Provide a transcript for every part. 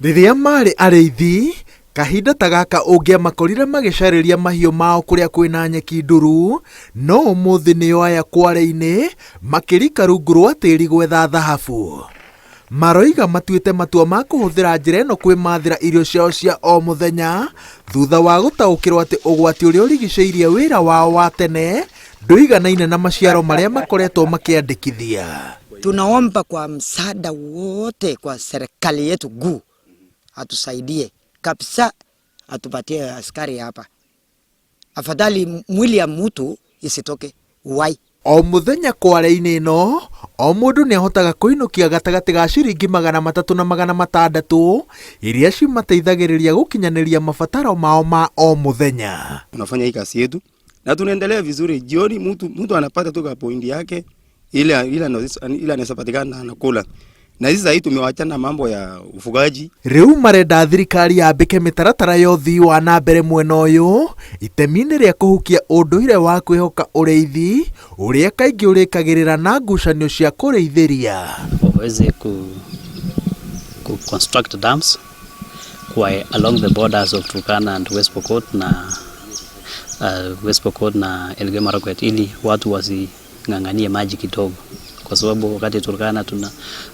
Riria mari arĩithi kahinda ta gaka ũngĩamakorire magĩcarĩria mahiũ mao kũrĩa kwĩna nyeki nduru, no ũmũthĩ nĩo aya kware-inĩ makĩrika rungu rwa tĩri gwetha thahabu. Maroiga matuĩte matua ma kũhũthĩra njĩra ĩno kwĩmathĩra irio ciao cia o mũthenya thutha wa gũtaũkĩrwo atĩ ũgwati ũrĩa ũrigicĩirie wĩra wao wa tene ndũiganaine na maciaro marĩa makoretwo makĩandĩkithia. Tunaomba kwa msaada wote kwa serikali yetu kuu atusaidie kabisa, atupatie askari hapa. Afadhali mwili ya mtu isitoke uwai. O muthenya kware-inĩ ĩno o mũndũ nĩahotaga kũinũkia gatagatĩ ga ciringi 300 na 600 iria cimateithagĩrĩria gũkinyanĩria mabataro mao ma o muthenya. Tunafanya hii kazi yetu na tunaendelea vizuri. Jioni mtu anapata tu kwa point yake ile anaweza patikana anakula. Na hizi zaidi tumewachana mambo ya ufugaji. Riu marenda thirikari yambike mitaratara ya uthii wa na mbere mwena uyu itemi-inĩ rĩa kũhukia ũndũire wa kwĩhoka ũrĩithi ũrĩa kaingĩ ũrĩkagĩrĩra na ngucanio cia kũrĩithĩria. Waweze construct dams kwa along the borders of Turkana and West Pokot na Elgeyo Marakwet, ili watu wasing'ang'anie maji kidogo, kwa sababu wakati Turkana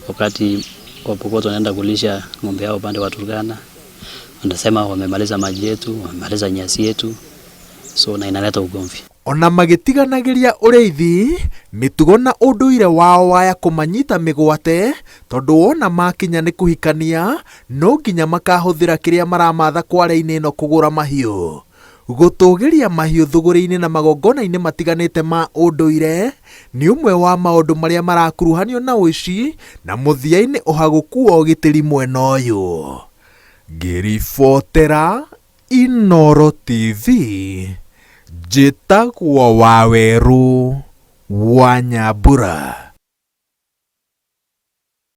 wakati wa Pokot wanaenda kulisha ng'ombe yao upande wa Turkana, wanasema wamemaliza maji yetu, wamemaliza nyasi yetu, so na inaleta ugomvi. Ona magĩtiganagĩria ũrĩithi mĩtugo na ũndũire wao waya kũmanyita mĩgwate, tondũ wona makinya nĩ kũhikania no nginya makahũthĩra kĩrĩa maramatha kware-inĩ ĩno kũgũra mahiũ. Gũtũgĩria mahiũ thũgũrĩ-inĩ na magongona-inĩ matiganĩte ma ũndũire nĩ ũmwe wa maũndũ marĩa marakuruhanio na ũici na mũthia-inĩ ũhagũku wa ũgitĩri mwena ũyũ. Ngĩribotera Inooro TV, njĩtagwo Waweru wa Nyambura.